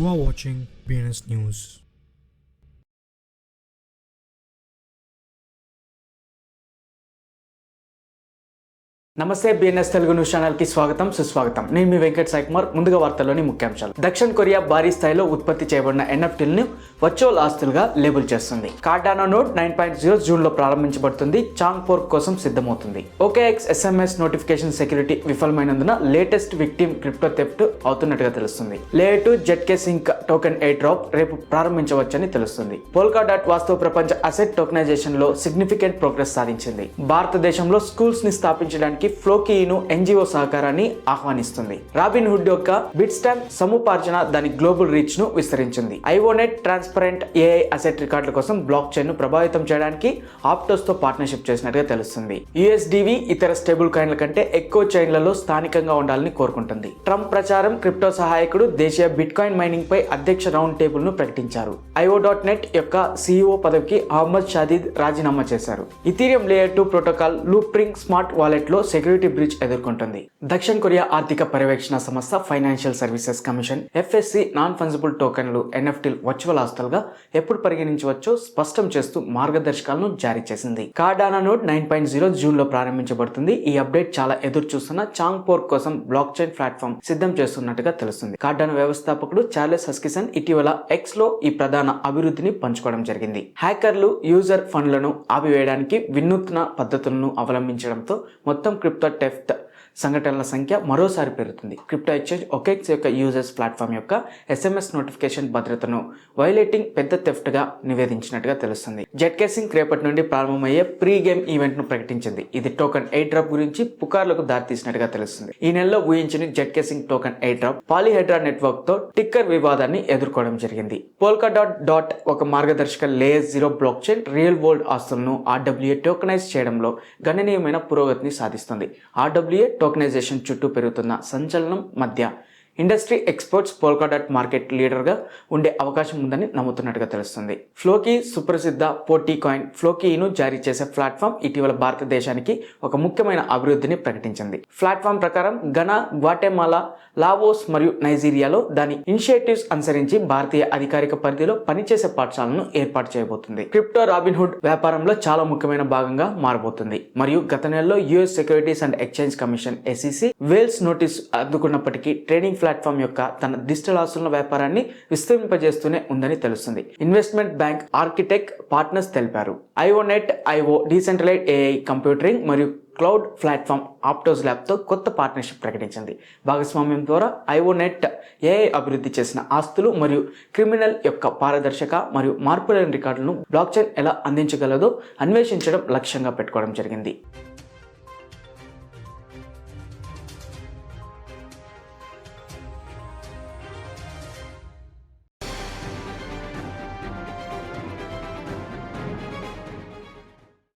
You are watching BNS News. నమస్తే BNS Telugu news channel కి స్వాగతం సుస్వాగతం. నేను మీ వెంకట్ సాయి కుమార్. ముందుగా వార్తల్లోని ముఖ్యాంశాలు. దక్షిణ కొరియా భారీ స్థాయిలో ఉత్పత్తి చేయబడిన ఎన్ఎఫ్టీలను వర్చువల్ ఆస్తులుగా లేబుల్ చేస్తుంది. కార్డానో నోడ్ 9.0 జూన్ లో ప్రారంభించబడుతుంది. చాంగ్ పోర్క్ కోసం సిద్ధమవుతుంది. OKX SMS నోటిఫికేషన్ సెక్యూరిటీ విఫలమైనందున లేటెస్ట్ విక్టిమ్ క్రిప్టో థెఫ్ట్ అవుతున్నట్టుగా తెలుస్తుంది. Layer 2 ZK sync token airdrop రేపు ప్రారంభించవచ్చని తెలుస్తుంది. Polkadot వాస్తవ ప్రపంచ అసెట్ టోకెనైజేషన్ లో సిగ్నిఫికెంట్ ప్రోగ్రెస్ సాధించింది. భారతదేశంలో స్కూల్స్ ని స్థాపించడానికి ఫ్లోకీను NGO సహకారాన్ని ఆహ్వానిస్తుంది. రాబిన్హుడ్ యొక్క బిట్స్టాంప్ సముపార్జన దాని గ్లోబల్ రీచ్ ను విస్తరించింది. ఐఓనెట్ ట్రాన్స్పరెంట్ AI అసెట్ రికార్డుల కోసం బ్లాక్ చైన్ ను ప్రభావితం చేయడానికి ఆప్టోస్ తో పార్ట్నర్షిప్ చేసినట్టుగా తెలుస్తుంది. USDV ఇతర స్టేబుల్ కాయిన్ల కంటే ఎక్కువ చైన్లలో స్థానికంగా ఉండాలని కోరుకుంటుంది. ట్రంప్ ప్రచారం క్రిప్టో సహాయకుడు దేశీయ బిట్కాయిన్ మైనింగ్ పై అధ్యక్ష రౌండ్ టేబుల్ ను ప్రకటించారు. IO.net యొక్క CEO పదవికి అహ్మద్ షాదీద్ రాజీనామా చేశారు. Ethereum layer 2 protocol Loopring smart wallet లో సెక్యూరిటీ బ్రీచ్ ఎదుర్కొంటుంది. దక్షిణ కొరియా ఆర్థిక పర్యవేక్షణ సంస్థ financial services commission FSC non fungible టోకెన్లు NFT వర్చువల్ ఆస్తులుగా ఎప్పుడు పరిగణించవచ్చో స్పష్టం చేస్తూ మార్గదర్శకాలను జారీ చేసింది. కార్డానో నోడ్ 9.0 జూన్ లో ప్రారంభించబడుతుంది. ఈ అప్డేట్ చాలా ఎదురు చూస్తున్న చాంగ్ పోర్క్ కోసం బ్లాక్ చైన్ ప్లాట్ఫామ్ సిద్ధం చేస్తున్నట్టుగా తెలుస్తుంది. కార్డానో వ్యవస్థాపకుడు చార్లెస్ హస్కిసన్ ఇటీవల X లో ఈ ప్రధాన అభివృద్ధిని పంచుకోవడం జరిగింది. హ్యాకర్లు యూజర్ ఫండ్లను ఆపివేయడానికి వినూత్న పద్ధతులను అవలంబించడంతో మొత్తం క్రిప్టో థెఫ్ట్ సంఘటనల సంఖ్య మరోసారి పెరుగుతుంది. క్రిప్టో ఎక్స్చేంజ్ OKX యొక్క యూజర్స్ ప్లాట్ఫామ్ యొక్క SMS నోటిఫికేషన్ భద్రతను వైలేటింగ్ పెద్ద థెఫ్ట్ గా నివేదించినట్టుగా తెలుస్తుంది. ZK సింక్ రేపటి నుండి ప్రారంభమయ్యే ప్రీ గేమ్ ఈవెంట్ ను ప్రకటించింది. ఇది టోకెన్ ఎయిర్ డ్రాప్ గురించి పుకార్లకు దారితీసినట్టుగా తెలుస్తుంది. ఈ నెలలో ఊహించిన ZK sync token airdrop Polyhedra network తో టిక్కర్ వివాదాన్ని ఎదుర్కోవడం జరిగింది. Polkadot ఒక మార్గదర్శక layer 0 blockchain real world ఆస్తులను RWA టోకెనైజ్ చేయడంలో గణనీయమైన పురోగతిని సాధిస్తుంది. RWA టోకెనైజేషన్ చుట్టూ పెరుగుతున్న సంచలనం మధ్య ఇండస్ట్రీ ఎక్స్పర్ట్స్ Polkadot మార్కెట్ లీడర్గా ఉండే అవకాశం ఉందని నమ్ముతున్నట్టుగా తెలుస్తుంది. ఫ్లోకీ సుప్రసిద్ధ పోటీ కాయిన్ ఫ్లోకీను జారీ చేసే ప్లాట్ఫామ్ ఇటీవల భారతదేశానికి ఒక ముఖ్యమైన అభివృద్ధిని ప్రకటించింది. ప్లాట్ఫామ్ ప్రకారం ఘనా, గ్వాటెమాలా, లావోస్ మరియు నైజీరియాలో దాని ఇనిషియేటివ్స్ అనుసరించి భారతీయ అధికారిక పరిధిలో పనిచేసే పాఠశాలను ఏర్పాటు చేయబోతుంది. క్రిప్టో రాబిన్హుడ్ వ్యాపారంలో చాలా ముఖ్యమైన భాగంగా మారబోతుంది మరియు గత నెలలో US securities and exchange commission SEC Wells notice అందుకున్నప్పటికీ ట్రేడింగ్ ప్లాట్ఫామ్ యొక్క తన డిజిటల్ ఆస్తుల వ్యాపారాన్ని విస్తరింపజేస్తూనే ఉందని తెలుస్తుంది. ఇన్వెస్ట్మెంట్ బ్యాంక్ ఆర్కిటెక్ట్ పార్ట్నర్స్ తెలిపారు. IONET డీసెంట్రలైజ్డ్ AI కంప్యూటరింగ్ మరియు క్లౌడ్ ప్లాట్ఫామ్ ఆప్టోస్ ల్యాబ్ తో కొత్త పార్ట్నర్షిప్ ప్రకటించింది. భాగస్వామ్యం ద్వారా IONET AI అభివృద్ధి చేసిన ఆస్తులు మరియు క్రిమినల్ యొక్క పారదర్శక మరియు మార్పులేని రికార్డులను బ్లాక్ చైన్ ఎలా అందించగలదో అన్వేషించడం లక్ష్యంగా పెట్టుకోవడం జరిగింది.